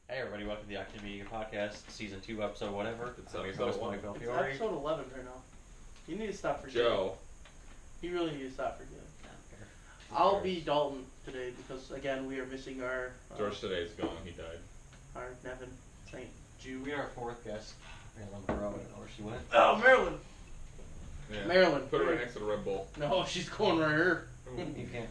Hey everybody, welcome to the Active Media Podcast, Season 2, Episode whatever. It's I'm your episode host, one. Mike It's Belfiore. episode 11 right now. You need to stop forgetting. Joe. You really need to stop forgetting. I don't care. I'll be Dalton today because, again, we are missing our... George today's gone. He died. Our Nevin St. Jude. We are our fourth guest. Marilyn Monroe, I don't know where she went. Oh, Maryland! Yeah. Maryland. Put her right next to the Red Bull. No, she's going right here. You can't.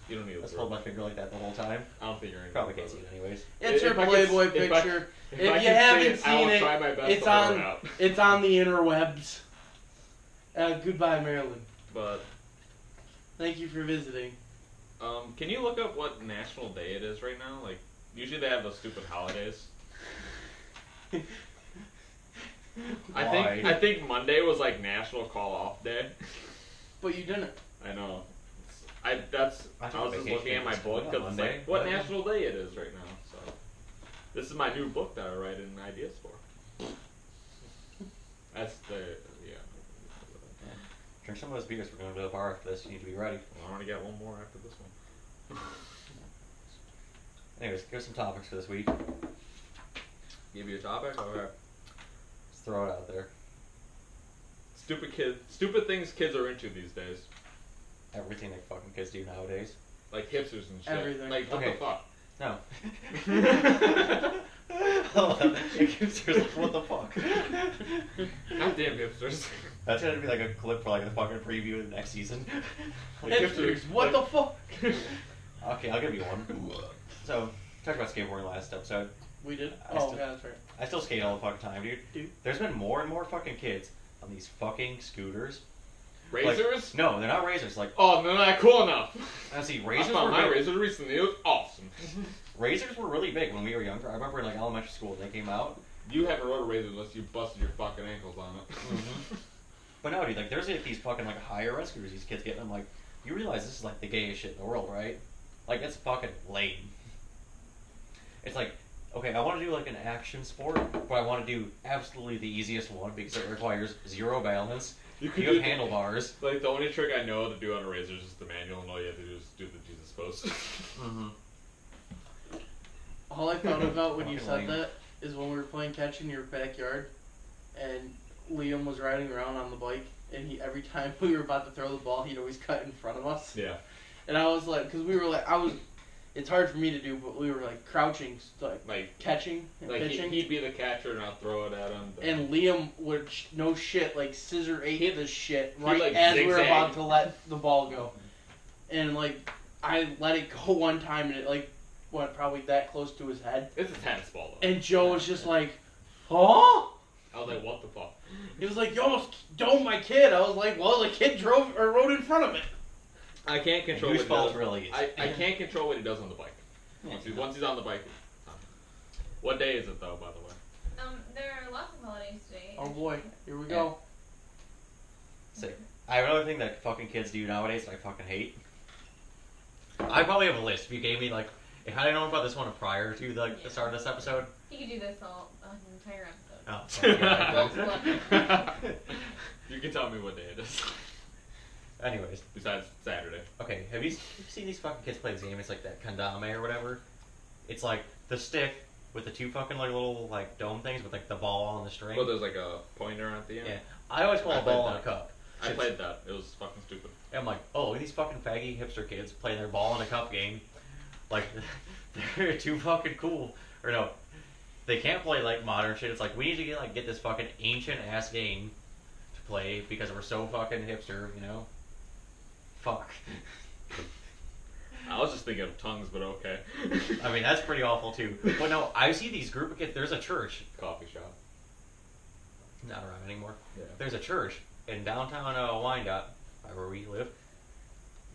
You don't need Let's to hold my finger like that the whole time. I don't think you're gonna Probably can't see it anyways. It's If her I can Playboy s- if I- picture. If If I you can haven't say I will seen try it, my best it's to blur on- it out. It's on the interwebs. Goodbye, Maryland. But Thank you for visiting. can you look up what national day it is right now? Like usually they have those stupid holidays. Why? I think Monday was like National Call Off Day. But you didn't. I know. I I took was a just vacation looking at my this book week because on it's Monday. like what What? national day it is right now. So this is my new book that I write in ideas for. That's the Drink some of those beers. We're going to the bar after this. You need to be ready. Well, I want to get one more after this one. Anyways, here's some topics for this week. Give you a topic. Okay. Let's throw it out there. Stupid things kids are into these days, Everything that fucking kids do nowadays. like hipsters and shit. Everything. Like what Okay. the fuck? No. What the fuck? Goddamn hipsters. That's gonna be like a clip for like the fucking preview of the next season. Like Hipsters, what the fuck? Okay, I'll give you one. So, talked about skateboarding last episode. We did? I Oh, still- yeah, that's right. I still skate all the fucking time, dude. Dude. There's been more and more fucking kids on these fucking scooters. Like- Razors? no, they're not razors. Like, Oh, they're not cool enough. honestly, I razors found were my big. razor recently. It was awesome. Razors were really big when we were younger. I remember in like elementary school when they came out. You haven't rode a razor unless you busted your fucking ankles on it. Mhm. But no, dude, like there's like these fucking like higher end scooters these kids get. And I'm like, you realize this is like the gayest shit in the world, right? Like it's fucking lame. It's like, okay, I want to do like an action sport, but I want to do absolutely the easiest one because it requires zero balance. You You have handlebars. Like the only trick I know to do on a razor is just the manual, and all you have to do is do the Jesus pose. Mm-hmm. All I thought about when you Fucking said lame. that is when we were playing catch in your backyard, and Liam was riding around on the bike, and every time we were about to throw the ball, he'd always cut in front of us. Yeah. And I was like, because we were like, it's hard for me to do, but we were like crouching, Like catching and pitching. he'd be the catcher, and I'd throw it at him. And Liam would, no shit, like scissor ate the shit right like, as we were zigzag. about to let the ball go. And like, I let it go one time, and it like went probably that close to his head. It's a tennis ball though. And Joe was just like, huh? I was like, what the fuck? He was like, you almost domed my kid. I was like, well, the kid drove or rode in front of it. I can't control Whose what he fault does. really is? I can't control what he does on the bike. Yeah. Once he's on the bike. it's on. What day is it though, by the way? There are lots of holidays today. Oh boy, here we go. Sick. I have another thing that fucking kids do nowadays that I fucking hate. I probably have a list. If you gave me like, if I had known about this one prior to the start of this episode. You could do this all an entire episode. Oh, fuck yeah, I could. You can tell me what day it is. Anyways, Besides Saturday. okay, have you seen these fucking kids play this game? It's like that kandame or whatever. It's like the stick with the two fucking like little like dome things with like the ball on the string. Well, there's like a pointer at the end. Yeah, I always call I a ball played in a that. cup. I played that. It was fucking stupid. And I'm like, oh, look at these fucking faggy hipster kids playing their ball in a cup game. Like, they're too fucking cool. Or no, they can't play like modern shit. It's like we need to get this fucking ancient ass game to play because we're so fucking hipster, you know. Fuck. I was just thinking of tongues, but okay. I mean, that's pretty awful too. But no, I see these group of kids. There's a church, Coffee shop. not around anymore. Yeah. There's a church in downtown Wyandotte, where we live,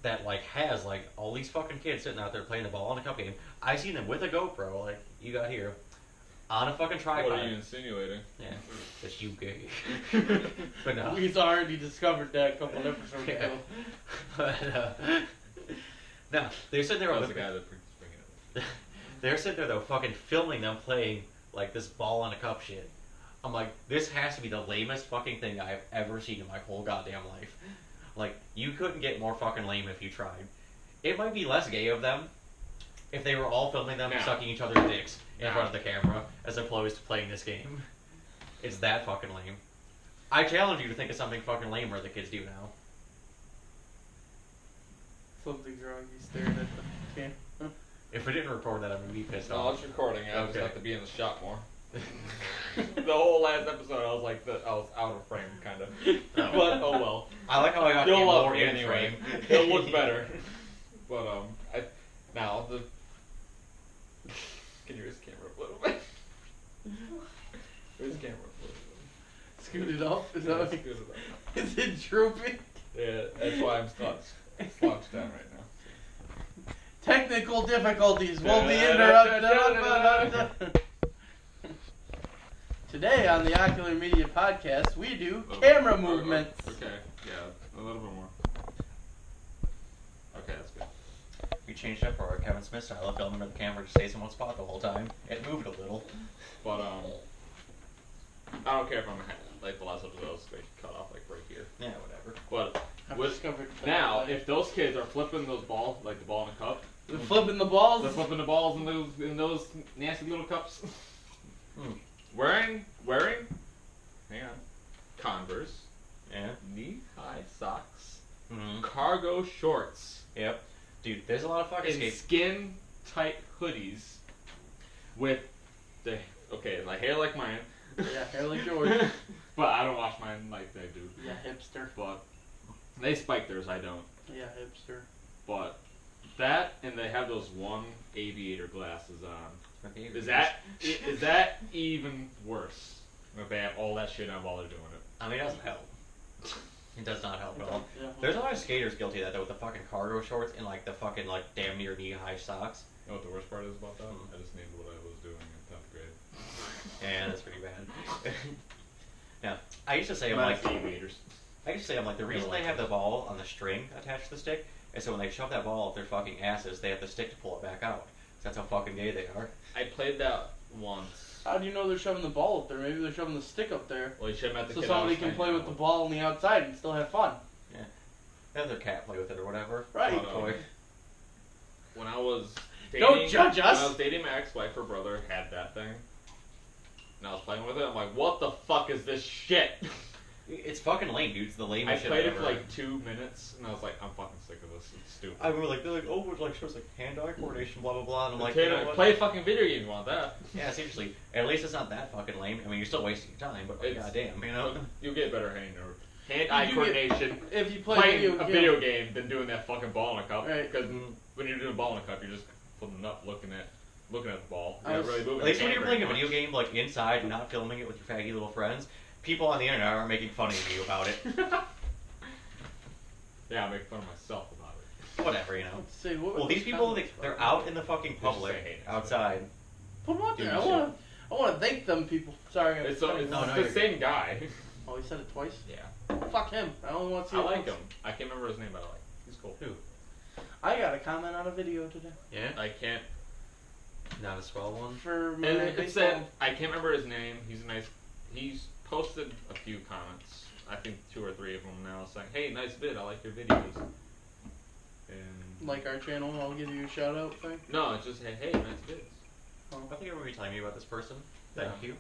that like has like all these fucking kids sitting out there playing the ball in a cup game. I seen them with a GoPro, like you got here, on a fucking tripod. What are you insinuating? Yeah, that's you gay. But no. We've already discovered that a couple episodes Yeah. ago. But no, they're sitting there That was with the guy that freaked bringing it. they're sitting there though, fucking filming them playing like this ball in a cup shit. I'm like, this has to be the lamest fucking thing I've ever seen in my whole goddamn life. Like, you couldn't get more fucking lame if you tried. It might be less gay of them, if they were all filming them Now. sucking each other's dicks in Now. front of the camera as opposed to playing this game. It's that fucking lame. I challenge you to think of something fucking lamer the kids do now. Something's wrong. He's staring at the camera. If we didn't record that, I'm gonna be pissed No, off. it's recording. I just Okay. have to be in the shot more. The whole last episode, I was like, I was out of frame, kind of. But oh well. I like how I got You'll love more me in anyway. frame. It'll look better. But now the. Can you raise the camera up a little bit? Raise the camera up a little bit. Scoot it up? Is Yeah, that scoot it up. Is it drooping? Yeah, that's why I'm slouched down right now. Technical difficulties will be interrupted. Today on the Ocular Media Podcast, we do camera movements. Okay, yeah, a little bit more. Okay, that's good. We changed up our Kevin Smith style of filming where the camera just stays in one spot the whole time. It moved a little. But I don't care if I'm like the last episode was cut off like right here. Yeah, whatever. But I've with discovered now, if those kids are flipping those balls, like the ball in a cup, they're flipping the balls. they're flipping the balls in those nasty little cups. Wearing, hang on, Converse, Yeah. knee-high socks, Mm-hmm. cargo shorts, Yep. Dude, there's a lot of fucking and skates. skin-tight hoodies with like hair like mine. Yeah, hair like yours. But I don't wash mine like they do. Yeah, hipster. But they spike theirs, I don't. Yeah, hipster. But that, and they have those one aviator glasses on. Okay, Is that even worse? If they have all that shit on while they're doing it. I mean, it doesn't help. It does not help at all. Yeah. There's a lot of skaters guilty of that though, with the fucking cargo shorts and like the fucking like damn near knee-high socks. You know what the worst part is about that? I just named what I was doing in 10th grade. And that's pretty bad. Now, I used to say Aviators. the reason they have the ball on the string attached to the stick is so when they shove that ball up their fucking asses, they have the stick to pull it back out. That's how fucking gay they are. I played that once. How do you know they're shoving the ball up there? Maybe they're shoving the stick up there. Well, you should have met the So kid somebody I was can play playing with the ball on the outside and still have fun. Have their cat play with it or whatever. Right. Fun toy. When I was dating, Don't judge us. When I was dating my ex-wife, her brother had that thing. And I was playing with it. I'm like, what the fuck is this shit? It's fucking lame, dude. It's the I lamest shit played I've it for ever. like 2 minutes, and I was like, I'm fucking sick of this. It's stupid. I remember like they're like, oh, it like shows like hand-eye coordination, blah blah blah, and I'm like, Okay, you know what? play a fucking video game. You want that? Yeah, seriously. At least it's not that fucking lame. I mean, you're still wasting your time, but like, It's- goddamn, you know. You'll get better hand-eye You get- coordination If you play playing a video game than doing that fucking ball in a cup. Right. Because when you're doing a ball in a cup, you're just putting up, looking at the ball. I You're was- not really moving At least the when you're camera playing a much. video game like inside and not filming it with your faggy little friends, people on the internet are making fun of you about it. Yeah, I make fun of myself about it. Whatever, you know. Let's see, what Well, was these the people, comments they're about? out in the fucking public, Just say hate. outside. Put them out there. Dude, I want to thank them people. Sorry. It's, I'm it's No, no, the you're same guy. Oh, he said it twice? Yeah. Fuck him. I only want to see I it like once. him. I can't remember his name, but I like him. He's cool. Who? I got a comment on a video today. Yeah? I can't. Not a swell one? For my And it baseball. said, I can't remember his name. He's a nice. He's posted a few comments. I think 2 or 3 of them now, saying, "Hey, nice vid. I like your videos." And Like our channel, I'll give you a shout out thing. no, it's just hey, nice vids. I think I remember you telling me about this person. Thank Yeah. you.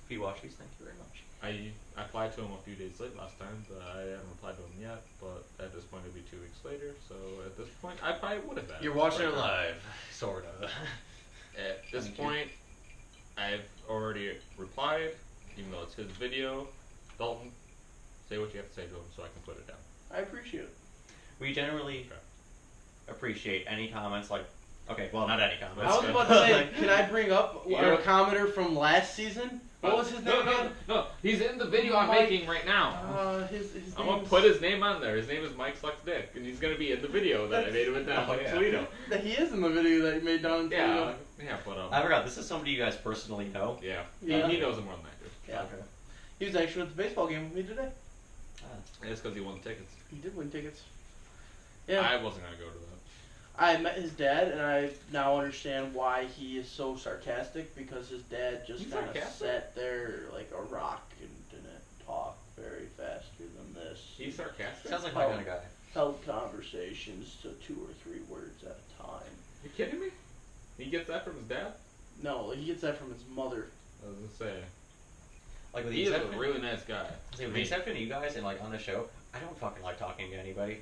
If you watch these, thank you very much. I applied to him a few days late last time, but I haven't replied to him yet. But at this point, it'll be 2 weeks later. So at this point, I probably would have. You're watching it live. Sort of. At this Thank you. point, I've already replied, even though it's his video. Dalton, say what you have to say to him so I can put it down. I appreciate it. We generally Okay. appreciate any comments like, okay, well, not any comments. I was about to say, Like- can I bring up You our know- commenter from last season? What was his name No, again? no, he's in the video I'm Mike- making right now. His I'm gonna name's- put his name on there. His name is Mike Sucks Dick, and he's gonna be in the video that I made with them Oh, in yeah. Toledo. He is in the video that he made down in Yeah, Toledo. yeah, but I forgot, this is somebody you guys personally know. yeah, Yeah. He knows him more than I do. Yeah. Okay. He was actually at the baseball game with me today. And it's because he won the tickets. He did win tickets. Yeah. I wasn't gonna go to that. I met his dad, and I now understand why he is so sarcastic, because his dad just He's kind of sarcastic? sat there like a rock and didn't talk very faster than this. He's sarcastic. Sounds like my kind of guy. Held conversations to 2 or 3 words at a time. You kidding me? He gets that from his dad? No, he gets that from his mother. I was gonna say. Like with the He is a exception, really nice guy. see, with the exception of you guys and like on the show, I don't fucking like talking to anybody.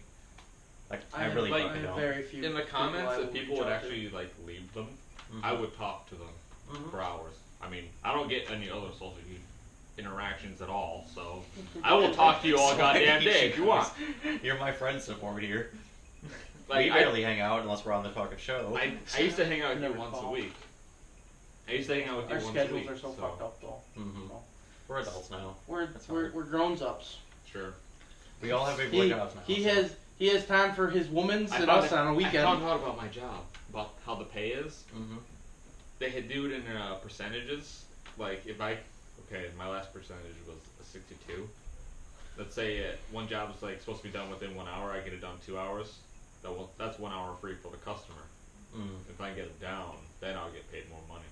Like I have, really like, fucking don't. very few. In the comments, I if people reach would out to. actually like leave them, Mhm. I would talk to them Mhm. for hours. I mean, I don't get any other social interactions at all, so I will talk to you all So goddamn you day if you want. You're my friend support here. Like, we barely hang out unless we're on the fucking show. I used to hang out with you Never once a call. week. I used to hang out with you Our once a schedules week. are so fucked up though. Mhm. So, We're adults now. we're That's we're, hard. we're grown ups. Sure. We all have big boy jobs now. He so. has time for his woman's I and found us it- on a I weekend. found out about my job, about how the pay is. Mhm. They had do it in percentages. Like if my last percentage was a 62. Let's say one job is like supposed to be done within 1 hour. I get it done 2 hours. That's 1 hour free for the customer. Mm. If I get it down, then I'll get paid more money.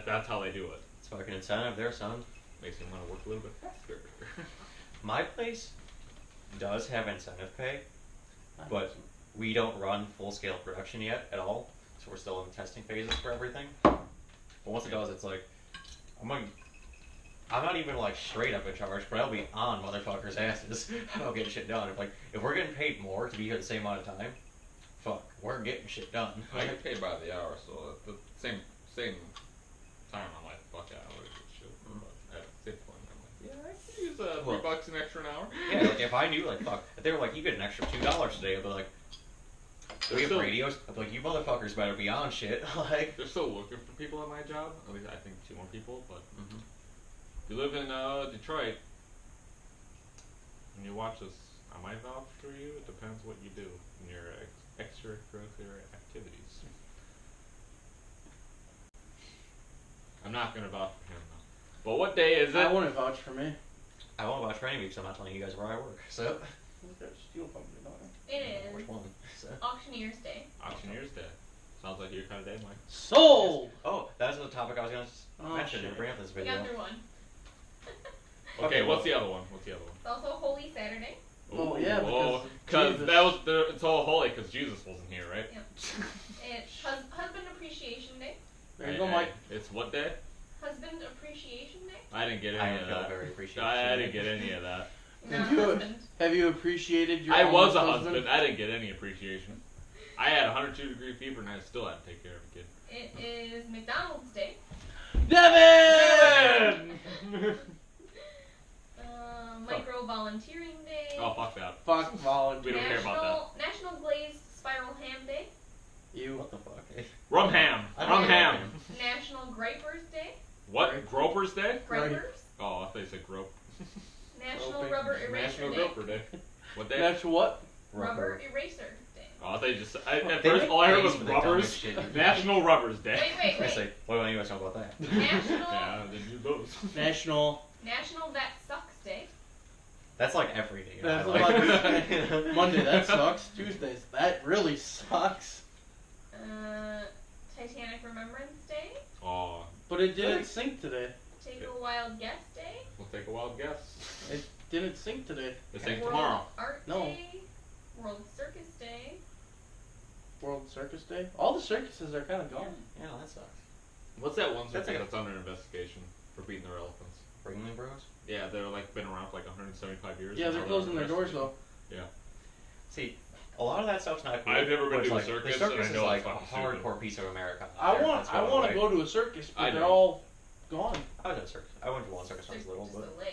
That's how they do it. It's fucking incentive there, son. Makes me want to work a little bit faster. My place does have incentive pay, but we don't run full scale production yet at all. So we're still in the testing phases for everything. But once it does, it's like I'm not even like straight up in charge, but I'll be on motherfuckers' asses about getting shit done. If we're getting paid more to be here the same amount of time, fuck, we're getting shit done. I get paid by the hour, so at the same time I'm like, fuck yeah, I would get shit. But at the same point, I'm like, yeah, I could use $3 an extra an hour. Yeah, like if I knew, like fuck, if they were like, you get an extra $2 today, I'd be like, we have still- radios. I'd be like, you motherfuckers better be on shit. Like, They're still looking for people at my job. At least I think 2 more people. But Mhm. if you live in Detroit and you watch this, I might vouch for you. It depends what you do in your extracurricular activities. I'm not gonna vouch for him though. But what day is it? I wouldn't vouch for me. I won't watch for any weeks. I'm not telling you guys where I work. So, Look at steel company, don't I? It which is one? So. Auctioneer's Day. Auctioneer's Day. Sounds like your kind of day, Mike. Sold. Oh, that's the topic I was gonna Oh, mention shit. and bring up this We video. got through one. Okay, well- what's the other one? It's also Holy Saturday. Oh, yeah, because because Jesus. that was it's all holy because Jesus wasn't here, right? It's Husband Appreciation Day. There you go, Mike. It's what day? Husband Appreciation Day. I didn't get I any don't of feel that. very appreciative. I didn't get any of that. Not Have you- husband. Have you appreciated your I own was a husband? husband. I didn't get any appreciation. I had 102-degree fever and I still had to take care of a kid. It is McDonald's Day. Devin! Micro Volunteering Day. Oh, fuck that. Fuck We volunteer. don't care about National Glazed Spiral Ham Day. You. What the fuck? Rum ham. I don't Rum know. ham. National Gripers Day. What? Gropers Day? Right. Gripers. Oh, I thought you said grope. National Groping. Rubber Eraser National Day. Groper Day. What day? That's what? Rubber Eraser Day. Oh, I thought you just. At They first, make all I heard days was for the dumbest rubbers. shit, dude. National Rubbers Day. Wait. I say, what do you guys know about that? National Yeah, then you those. National. National That Sucks Day. That's like every day. That's like, like Monday, that sucks. Tuesdays, that really sucks. Titanic Remembrance Day. Oh, But it didn't sink today. Take a Wild Guess Day. we'll take a wild guess. It didn't sink today. It's like World tomorrow. Art No. Day. World Circus Day. World Circus Day. All the circuses are kind of gone. Yeah, that sucks. What's that one That's circus like that's under investigation for beating their elephants? Ringling Bros? Yeah, they're like been around for like 175 years. Yeah, they're Now closing their under doors though. See, a lot of that stuff's not cool. I've never been but it's to a like, circus, The circus and I is know like it's a fucking stupid. hardcore piece of America. I There, want that's I going want to away. go to a circus, but I they're do. all gone. I was at a circus. I went to one circus when I was little, Just but a lays.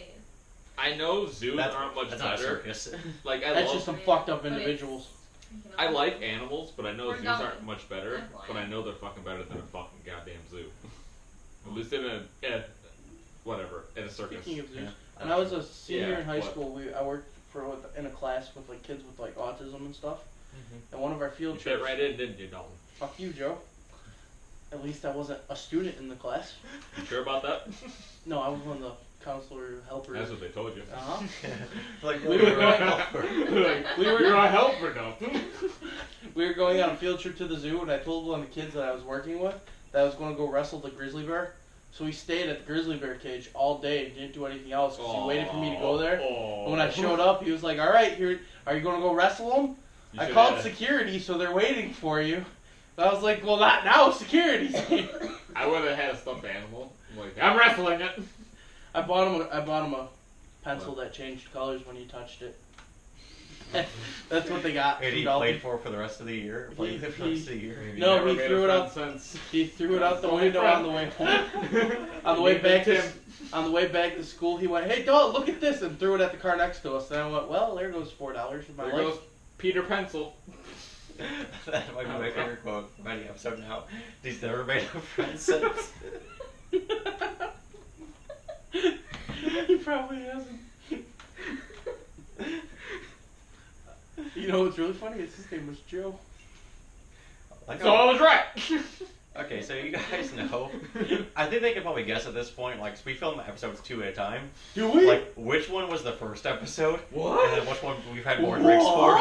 I know zoos that's, aren't much that's not a better. circus. Like I That's love, just some Yeah, fucked up but it's individuals. freaking I awesome. like animals, but I know Or zoos dolphins. aren't much better. And But I lions. know they're fucking better than a fucking goddamn zoo. At least in a circus. Speaking of zoos, Yeah. when I was a senior Yeah, in high what? school, I worked in a class with like kids with like autism and stuff. Mhm. And one of our You field fit trips. right in, didn't you, Dalton? Fuck you, Joe. At least I wasn't a student in the class. You sure about that? No, I was one of the counselor helpers. That's what they told you. Uh-huh. Like, We you're were a like- helper. We were You're a helper, Dalton. We were going on a field trip to the zoo, and I told one of the kids that I was working with that I was going to go wrestle the grizzly bear. So we stayed at the grizzly bear cage all day and didn't do anything else because he waited for me to go there. Oh. And when I showed up, he was like, "All right, are you going to go wrestle him?" You I should called have- security, so they're waiting for you. I was like, well, not now. Security's here. I would have had a stuffed animal. I'm like, I'm wrestling it. I bought him a pencil that changed colors when he touched it. That's what they got. And he from played for the rest of the year. Played with it for the rest of the year. No, Never he made threw a it friend out. since. He threw it out the That's window only on the way home. On the way back to school, he went, "Hey, Dalton, look at this," and threw it at the car next to us. And I went, "Well, there goes $4 of my There life." goes Peter Pencil. That might be my favorite quote from any episode now. He's never made a friend since. He probably hasn't. You know what's really funny is his name was Joe. Like, So I was right. okay, so you guys know. I think they can probably guess at this point. Like, we film episodes 2 at a time. Do we? Like, which one was the first episode? What? And then which one we've had more drinks for?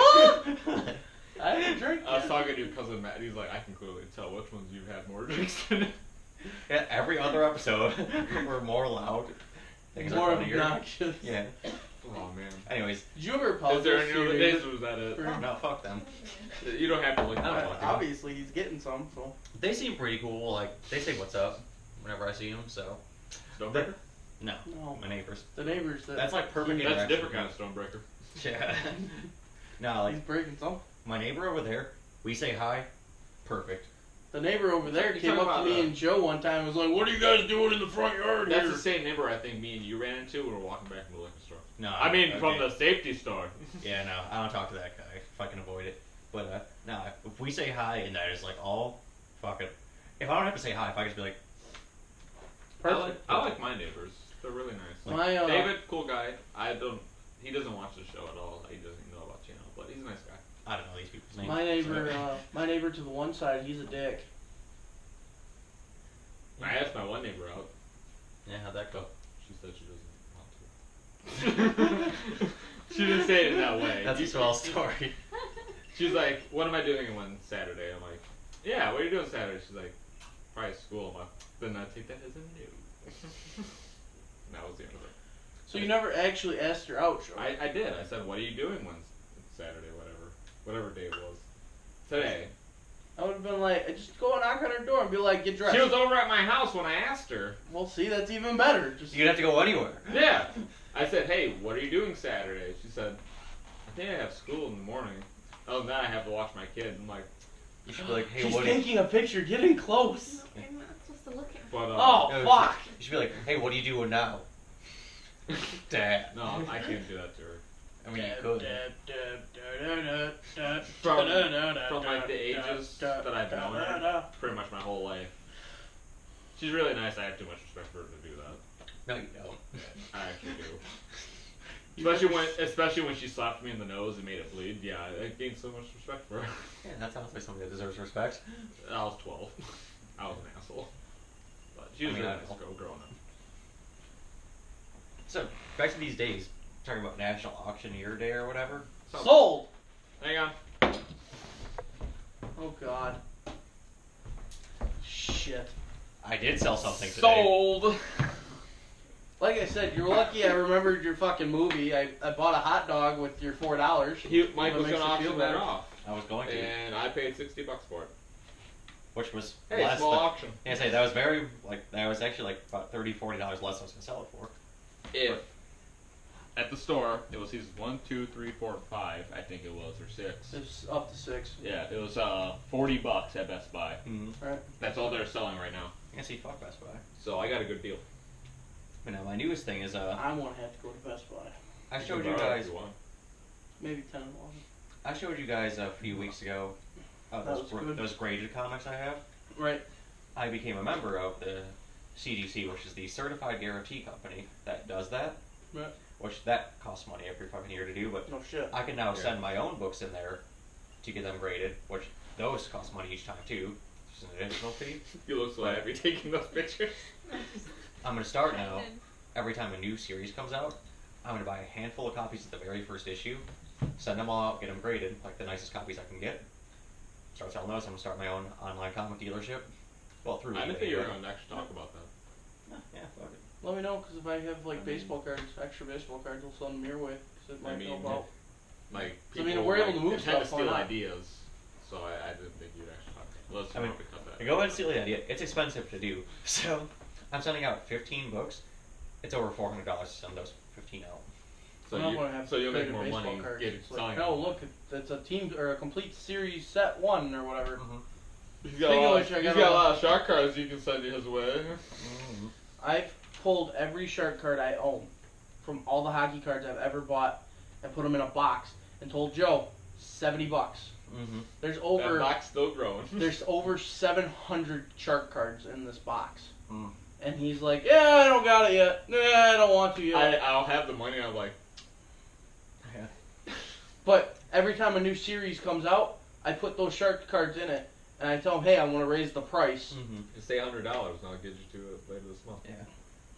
I didn't drink. I was talking to your cousin Matt. He's like, I can clearly tell which ones you've had more drinks than. Yeah, every other episode, we're more loud. Things More are funnier. obnoxious. Yeah. Oh man. Anyways, Did you ever Is apologize there to any your other neighbor? days, or was that it? For- no, fuck them. You don't have to look at No, my no, pocket. Obviously, he's getting some, so. They seem pretty cool. Like, they say what's up whenever I see them. So, Stonebreaker? no, No. my neighbors. The neighbors that. That's like perfect. That's a interaction. different kind of Stonebreaker. Yeah. No, like He's breaking some. my neighbor over there. We say hi. Perfect. The neighbor over there You came talking up to about me the- and Joe one time and was like, "What are you guys doing in the front yard That's here?" the same neighbor I think me and you ran into when we were walking back from the liquor store. No, I mean, okay. from the safety store. Yeah, no, I don't talk to that guy if I can avoid it. But no, if we say hi and that is like all fucking. If I don't have to say hi, if I can just be like, Perfect. I like my neighbors. They're really nice. My, David, cool guy. He doesn't watch the show at all. He doesn't know about channel, but he's a nice guy. I don't know these people's names. My neighbor to the one side, he's a dick. I asked my one neighbor out. Yeah, how'd that go? She said she doesn't want to. She didn't say it in that way. That's a swell story. She's like, "What am I doing one Saturday?" I'm like, "Yeah, what are you doing Saturday?" She's like, "Probably school." I'm like, then I take that as a no. That was the end of it. So you never actually asked her out, Joe. I did. I said, "What are you doing one Saturday? Whatever day it was." Today. I would have been like, just go knock on her door and be like, "Get dressed." She was over at my house when I asked her. Well, see, that's even better. Just You don't have to go anywhere. Yeah. I said, "Hey, what are you doing Saturday?" She said, "I think I have school in the morning. Other than that, I have to watch my kid." I'm like, You should be like, hey, she's what? taking a picture, getting close. I'm not supposed to look at but Oh, No, fuck. You should be like, hey, what are you doing now? Dad. no, I can't do that to her. I mean, you could. From like the ages that I've known her, pretty much my whole life. She's really nice. I have too much respect for her to do that. No, you don't. I actually do. Especially when she slapped me in the nose and made it bleed. Yeah, I gained so much respect for her. Yeah, that sounds like somebody that deserves respect. I was 12. I was an asshole. But she was I mean, a I nice know. girl growing up. So, back to these days. Talking about National Auctioneer Day or whatever. Sold. Hang on. Oh God. Shit. I did sell something today. Sold. Like I said, you're lucky I remembered your fucking movie. I bought a hot dog with your $4. Mike was makes gonna you feel auction that better. off, I was going to. and I paid $60 for it. Which was Hey, less small than, auction. Yeah, I say that was very that was actually like about $30, $40 less than I was gonna sell it for. If at the store it was seasons 1, 2, 3, 4, 5, I think it was, or 6. It's up to 6. Yeah, it was $40 at Best Buy. Mm-hmm. Right. That's all they're selling right now. I see, fuck Best Buy. So I got a good deal. But now my newest thing is I won't have to go to Best Buy. I showed can you borrow it guys. if you want. Maybe 10 and 11. I showed you guys a few weeks ago. That was good. Those graded comics I have. Right. I became a member of the CGC, which is the Certified Guarantee Company that does that. Right. Which that costs money every fucking year to do, but No shit. I can now Yeah. send my own books in there to get them graded, which those cost money each time too. Just an additional fee. You look so happy taking those pictures. I'm gonna start now. Every time a new series comes out, I'm gonna buy a handful of copies of the very first issue, send them all out, get them graded, like the nicest copies I can get. Start selling those. I'm gonna start my own online comic dealership. Well, through I didn't eBay, think you were but- going to actually talk about that. Yeah, fuck it. Let me know, because if I have like baseball cards, extra baseball cards, I'll send them your way. Because it I might mean, help out. Like, I mean, people, we're able like, to move they tend to stuff, why steal not? ideas, so I didn't think you'd actually talk about Let's I mean, cut that. go ahead and steal the idea. It's expensive to do. So, I'm sending out 15 books. It's over $400 to send those 15 out. So I'm you, gonna have so you'll make bigger more baseball money cards. getting It's like, selling. no, look, it's a team or a complete series set 1 or whatever. He's Speaking of which, I he's got got a a- lot of shark cards you can send his way. I've pulled every shark card I own from all the hockey cards I've ever bought and put them in a box and told Joe, $70. There's That over box still growing. there's over 700 shark cards in this box. Mm. And he's like, yeah, I don't got it yet. Nah, I don't want to yet. I'll have the money. I'm like, But every time a new series comes out, I put those shark cards in it, and I tell him, hey, I want to raise the price. just say $100, and I'll get you to it later this month. Yeah.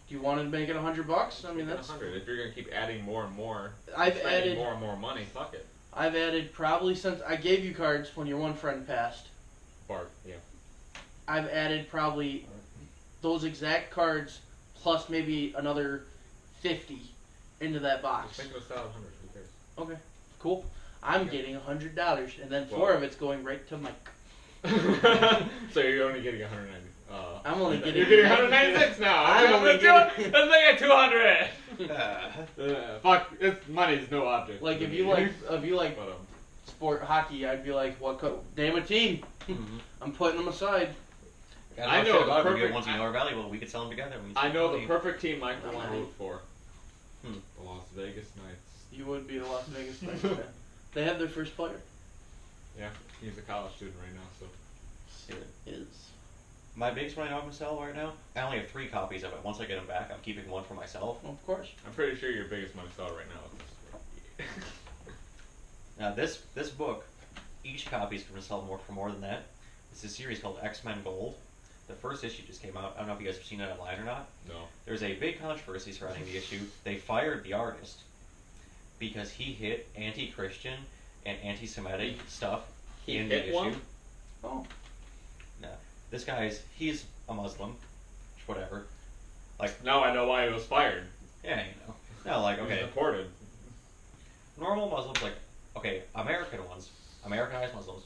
Do you want to make it $100? I mean, that's. 100. If you're gonna keep adding more and more, I've spending added. more and more money. Fuck it. I've added probably since I gave you cards when your one friend passed. Bart. Yeah. I've added probably those exact cards plus maybe another 50 into that box. Just make it a solid 100. Who cares? Okay, cool. I'm getting $100, and then 4 Well- of it's going right to Mike. So you're only getting 190. I'm only getting. You're getting 196 now. I'm only Let's getting- let's make it 200. Fuck, it's money's no object. Like to if me. you like But, sport hockey, I'd be like, what? Name a team. I'm putting them aside. I know shit the about it. We do it perfect- once you know are valuable. We could sell them together. We can I sell know them the money. perfect team Michael will root for. Hmm. The Las Vegas Knights. You would be the Las Vegas Knights fan. They have their first player. Yeah, he's a college student right now, so. Is. My biggest one I know I'm gonna sell right now. I only have 3 copies of it. Once I get them back, I'm keeping 1 for myself. Well, of course. I'm pretty sure your biggest money seller right now is Now this book, each copy is going to sell for more than that. It's a series called X-Men Gold. The first issue just came out. I don't know if you guys have seen it online or not. No. There's a big controversy surrounding the issue. They fired the artist because he hit anti-Christian and anti-Semitic stuff He in hit the issue. one? Oh. No, this he's a Muslim, whatever. Like, Now I know why he was fired. yeah, you know. No, like, He was okay, deported. normal Muslims, like, okay, American ones, Americanized Muslims,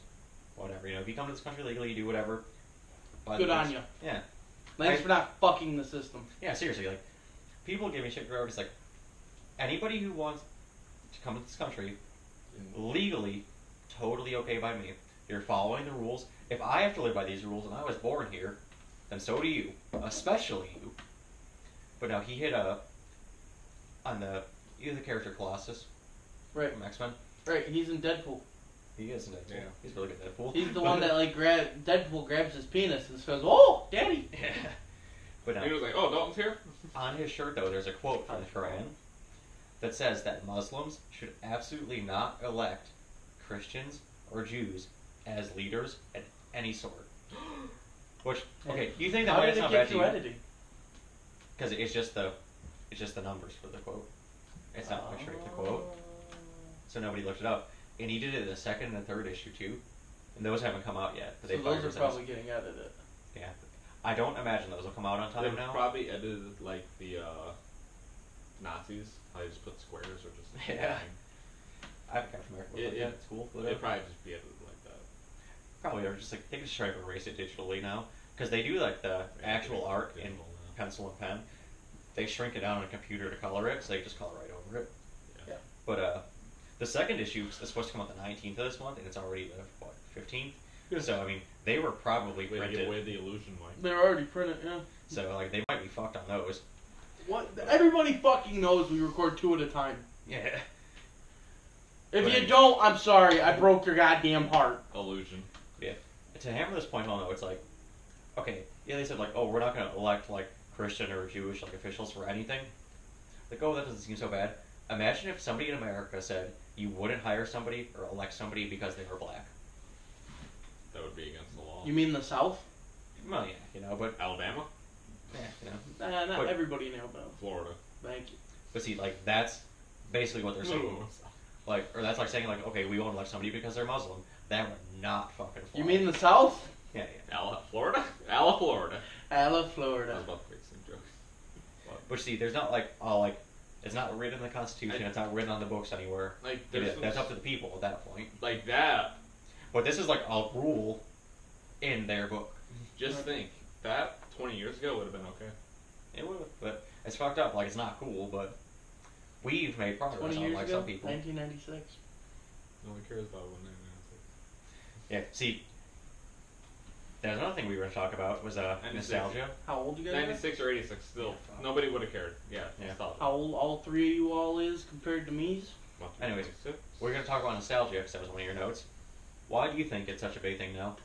whatever. You know, if you come to this country legally, you do whatever. Buy the Good on books. you. Yeah. Thanks I- for not fucking the system. Yeah, seriously, like, people give me shit for it's like, anybody who wants to come to this country, legally, totally okay by me. You're following the rules. If I have to live by these rules and I was born here, then so do you. Especially you. But now he hit on the character Colossus Right. from X-Men. Right. He's in Deadpool. He is in Deadpool. Yeah. He's really good at Deadpool. He's the one that like Deadpool grabs his penis and says, "Oh, daddy." Yeah. But now, He was like, oh, Dalton's here? on his shirt, though, there's a quote from the Quran that says that Muslims should absolutely not elect Christians or Jews as leaders at any sort. Which, okay, you think that How might did it sound get bad to through you? editing? Because it's just the numbers for the quote. It's not like straight to quote, so nobody looked it up. And he did it in the second and third issue too, and those haven't come out yet. But So they fired those are those probably getting edited. Yeah, I don't imagine those will come out on time They've now. probably edited like the Nazis. How they just put squares or just. Yeah. I haven't Captain America book It- yet it- at school. They'd probably just be edited like that. Probably are just like they can just try to erase it digitally now because they do like the actual art in Digital now. pencil and pen. They shrink it down on a computer to color it, so they just color right over it. Yeah. But the second issue is supposed to come out the 19th of this month, and it's already the 15th. So I mean, they were probably Way to printed. give away the illusion, Mike. They're already printed. Yeah. So like they might be fucked on those. What? Everybody fucking knows we record 2 at a time. Yeah. If But you I- don't, I'm sorry. I broke your goddamn heart. Illusion. To hammer this point home, though, it's like, okay, yeah, they said like, oh, we're not gonna elect like Christian or Jewish like officials for anything. Like, oh, that doesn't seem so bad. Imagine if somebody in America said you wouldn't hire somebody or elect somebody because they were black. That would be against the law. You mean the South? Well, yeah, you know, but Alabama? yeah, you know. Nah, not But- everybody in Alabama. Florida. Thank you. But see, like that's basically what they're saying. Like, or that's like saying like, okay, we won't elect somebody because they're Muslim. That would not fucking fly. You mean the South? Yeah, yeah. Florida? Florida. Ala, I was Florida. about to make some joke. But see, there's not like, oh, like, it's not written in the Constitution. It's not written on the books anywhere. Like, there's That's up to the people at that point. like that. But this is like a rule in their book. Just think, that 20 years ago would have been okay. It would, but it's fucked up. Like, it's not cool, but we've made progress 20 on years like ago, some people. 1996. No one cares about when Yeah. See, there's another thing we were going to talk about was 96. nostalgia. How old you guys 96 or 86, still. Nobody would have cared. Yeah, Yeah. nostalgia. are? How old all three of you all is compared to me's? Anyways, we're going to talk about nostalgia because that was one of your notes. Why do you think it's such a big thing now?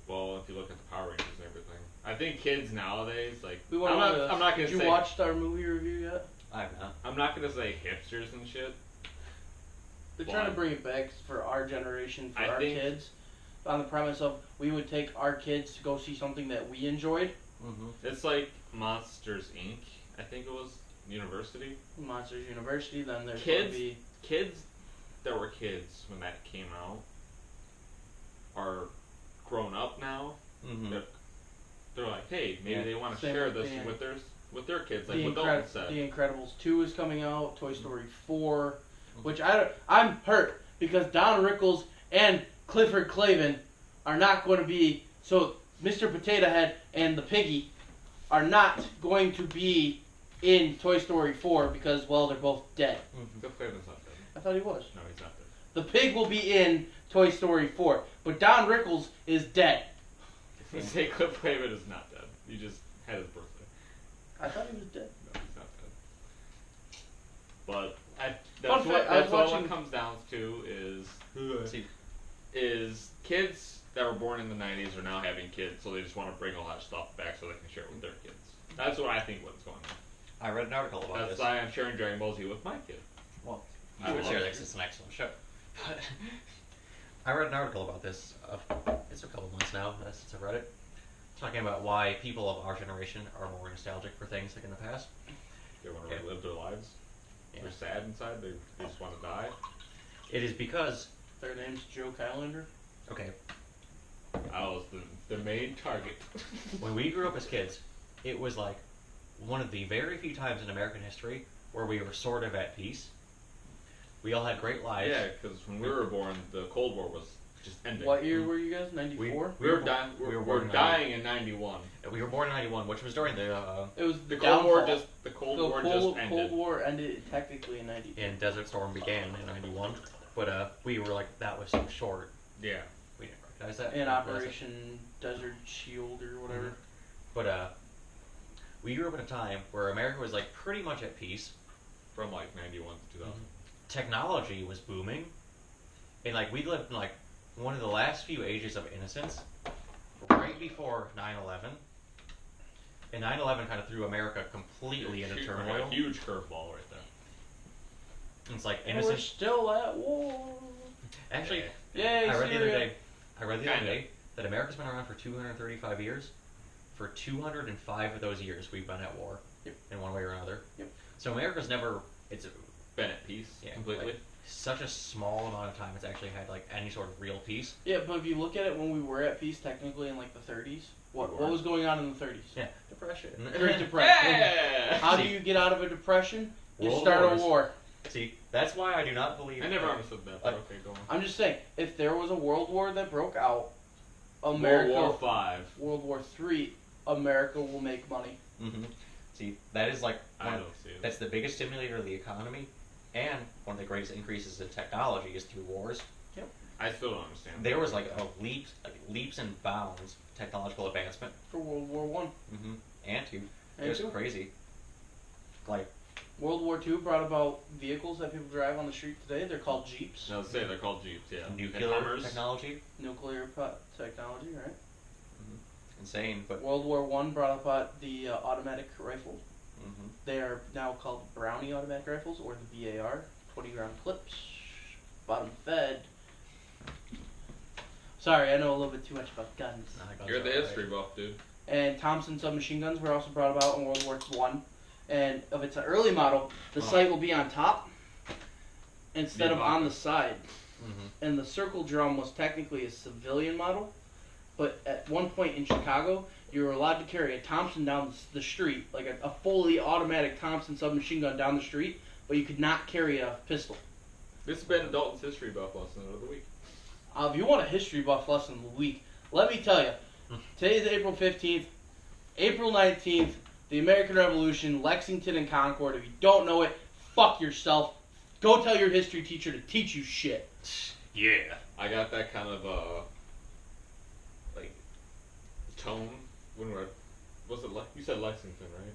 Well, if you look at the Power Rangers and everything, I think kids nowadays like. We I'm not gonna Did you say. watch our movie review yet? I have not. I'm not gonna say hipsters and shit. They're Why? trying to bring it back for our generation, for I our think- kids, on the premise of we would take our kids to go see something that we enjoyed. Mm-hmm. It's like Monsters Inc. I think it was University. Monsters University. Then there's Kids? going to be Kids that were kids when that came out are grown up now. Mm-hmm. They're like, hey, maybe Yeah. they want to Same share with this the- with their kids, like what Dalton said. The Incredibles 2 is coming out. Toy Story 4, which I'm hurt because Don Rickles and Clifford Clavin are not going to be. So Mr. Potato Head and the Piggy are not going to be in Toy Story 4 because, well, they're both dead. Cliff Clavin's not dead. I thought he was. No, he's not dead. The pig will be in Toy Story 4, but Don Rickles is dead. You say Cliff Clavin is not dead. You just had his birthday. I thought he was dead. No, he's not dead. But Fun fact, I was all watching- it comes down to See, is kids that were born in the 90s are now having kids, so they just want to bring all that stuff back so they can share it with their kids. That's what I think what's going on. I read an article about That's this. why I'm sharing Dragon Ball Z with my kid. Well, I I would love share it. this. It's an excellent show. I read an article about this. It's a couple months now since I read it, talking about why people of our generation are more nostalgic for things like in the past. They want to Yeah. relive their lives. Yeah. They're sad inside. They just want to die. It is because Their name's Joe Kylander. okay, I was the main target. when we grew up as kids, it was like one of the very few times in American history where we were sort of at peace. We all had great lives. Yeah, because when we were born, the Cold War was just ending. What year were you guys? 94? We were dying. we were We born were in dying in '91. We were born in '91, which was during the It was The the Cold War downfall. the Cold The War Cold, just ended. Cold War ended technically in 92. and Desert Storm began in '91, but we were like that was so short. Yeah. We didn't recognize that. In Didn't realize it. Operation Desert Shield or whatever. But we grew up in a time where America was like pretty much at peace. From like '91 to 2000. Technology was booming, and like we lived in like one of the last few ages of innocence, right before 9/11. And 9/11 kind of threw America completely into turmoil. A huge curveball right there. And it's like And we're innocence. still at war. Actually, Yay, I read the other Syria. day. I read the other Kinda. day that America's been around for 235 years. For 205 of those years, we've been at war, Yep. in one way or another. Yep. So America's never. It's Been at peace yeah, completely. like, such a small amount of time. It's actually had like any sort of real peace. Yeah, but if you look at it when we were at peace, technically in like the 30s, what We were. was going on in the 30s? Yeah, depression. Great Depression. Yeah! How do you get out of a depression? You World start wars. a war. See, that's why I do not believe. I never understood that, but okay, go on. I'm just saying, if there was a world war that broke out, America, World War V. World War III, America will make money. Mm-hmm. See, that is like I one don't of, see it. that's the biggest stimulator of the economy, and one of the greatest increases in technology is through wars. I still don't understand. There was like leaps and bounds technological advancement. For World War One. Mm-hmm. And two, And it was two. crazy. Like World War II brought about vehicles that people drive on the street today. They're called Jeeps. No, say they're called Jeeps, yeah. And nuclear Hummers. technology, Nuclear technology, right? insane. But World War One brought about the automatic rifle. mm-hmm. They are now called Brownie automatic rifles, or the BAR, 20-round clips, bottom fed. Sorry, I know a little bit too much about guns. You're the history buff, dude. And Thompson submachine guns were also brought about in World War One. And if it's an early model, the sight will be on top instead of on the side. Mm-hmm. And the circle drum was technically a civilian model, but at one point in Chicago, you were allowed to carry a Thompson down the street, like a fully automatic Thompson submachine gun down the street, but you could not carry a pistol. This has been Dalton's history buff lesson of the week. If you want a history buff lesson of the week, Let me tell you, today is April 15th, April 19th, the American Revolution, Lexington and Concord. If you don't know it, fuck yourself. Go tell your history teacher to teach you shit. Yeah. I got that kind of like tone when we're you said Lexington, right?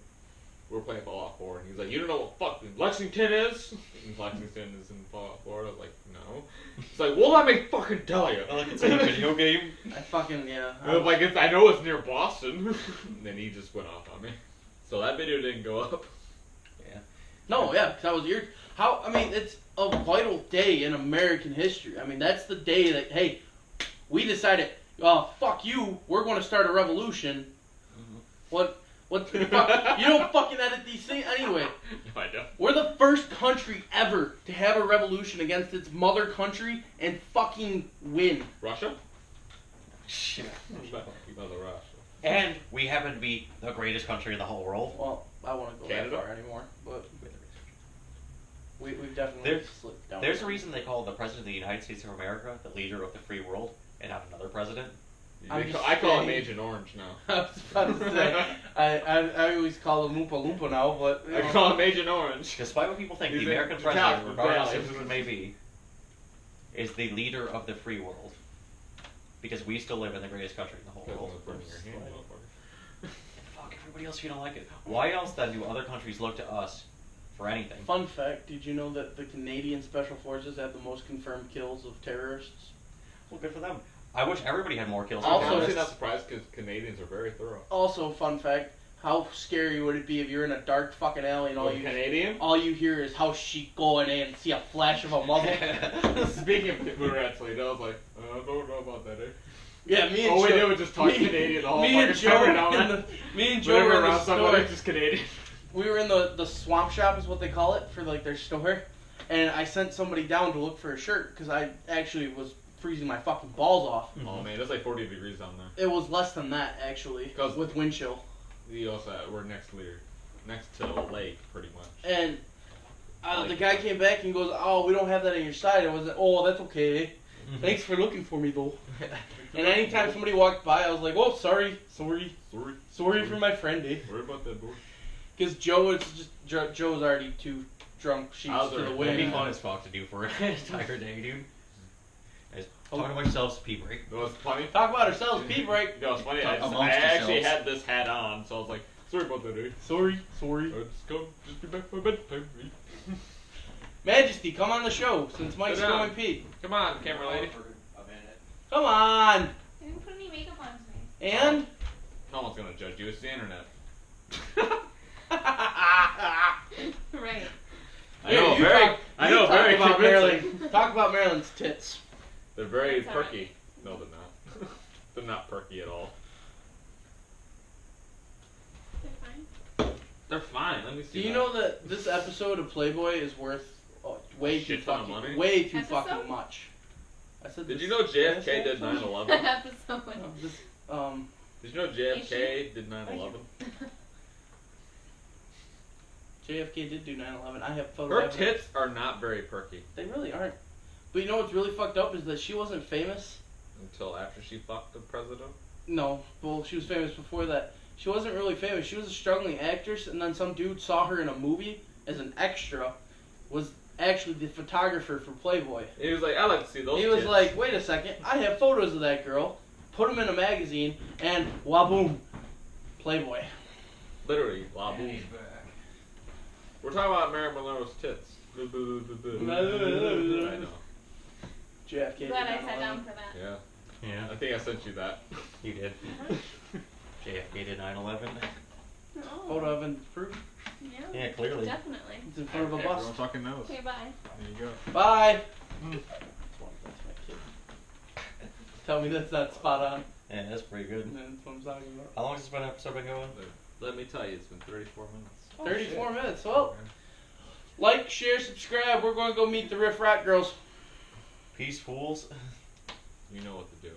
We were playing Fallout 4, and he's like, "You don't know what fucking Lexington is?" And Lexington is in Fallout 4. I was like, "No." He's like, "Well, let me fucking tell you." Like it's a video game. I fucking, yeah. I was like, I know it's near Boston. And then he just went off on me. So that video didn't go up. Yeah. No, yeah, 'cause that was your... it's a vital day in American history. I mean, that's the day that, hey, we decided, oh, fuck you, we're going to start a revolution. What the fuck? You don't fucking edit these things anyway. No, I don't. We're the first country ever to have a revolution against its mother country and fucking win. Russia? Shit. Mother Russia. And we happen to be the greatest country in the whole world. Well, I won't go Canada? that far anymore, but we've definitely slipped down. There's a reason they call the President of the United States of America the leader of the free world and not another president. I call him Agent Orange now. I was about to say, I always call him Oompa Loompa now, but... I call him Agent Orange. Despite what people think, He's the in American the president, top regardless valley. of who it may be, is the leader of the free world. Because we still live in the greatest country in the whole world. Fuck, everybody else, you don't like it. Why else then do other countries look to us for anything? Fun fact, did you know that the Canadian Special Forces have the most confirmed kills of terrorists? Well, good for them. I wish everybody had more kills. Also, I'm than actually terrorists. not surprised because Canadians are very thorough. Also, fun fact, how scary would it be if you're in a dark fucking alley and Canadian? all you hear is how she going in and see a flash of a muzzle? Speaking of people who are at Toledo, I was like, I don't know about that, eh? Yeah, me and All we Joe... did was just talk Canadian the whole me and fucking Joe time down in there. me and Joe Whenever were in the around somebody, store. just Canadian. We were in the swamp shop is what they call it for like their store, and I sent somebody down to look for a shirt because I actually was freezing my fucking balls off. Oh man, it's like 40 degrees down there. It was less than that actually, 'Cause- with wind chill. We're next to the lake, pretty much. And the guy came back and goes, "Oh, we don't have that on your side." I was like, "Oh, that's okay. Thanks for looking for me though." And anytime somebody walked by, I was like, "Oh, sorry for my friend, eh?" Worry about that, boy. Because Joe's already too drunk. Sheets How's to her- the It'd wind. be fun as fuck to do for an entire day, dude. Just talk to myself, pee break. You know what's funny? Talk about ourselves, pee break. You know what's funny? I Amongst actually yourselves. had this hat on, so I was like, sorry about that, eh? Sorry. Just be back for bedtime, eh? Majesty, come on the show since Mike's Sit down. going pee. Come on, camera lady. Come on. I didn't put any makeup on today. And No one's gonna judge you. It's the internet. Right. I know, you very. talk- I you know, talk very about convincing. Marilyn. Talk about Marilyn's tits. They're very That's all right. perky. No, they're not. They're not perky at all. They're fine. They're fine. Let me Do see. you know that this episode of Playboy is worth way too Shit ton of fucking money? way too Episode? fucking much? I said. Did this- you know JFK did I did say 9/11? Episode. No, this, Did you know JFK did 9/11? JFK did do 9/11. I have photo Her evidence. tits are not very perky They really aren't. But you know what's really fucked up is that she wasn't famous. until after she fucked the president. No, well, she was famous before that. She wasn't really famous. She was a struggling actress, and then some dude saw her in a movie as an extra, was actually the photographer for Playboy. He was like, I like to see those. He was tits. like, wait a second, I have photos of that girl, put them in a magazine, and waboom, Playboy. literally, la boom. We're talking about Marilyn Monroe's tits. I know. JFK. Glad I did sat 9/11. down for that. Yeah, Yeah, I think I sent you that. you did. JFK did 9/11. Oh. Photo evidence proof. Yeah. Yeah, clearly. Definitely. It's in front of a bus. Everyone fucking knows. Okay, bye. There you go. Bye. Mm. That's my kid. Tell me that's not spot on. Yeah, that's pretty good. And that's what I'm talking about. How long has this episode been going? Let me tell you, it's been 34 minutes. 34 minutes. Well, like, share, subscribe. We're going to go meet the Riff Raff girls. Peace, fools. You know what to do.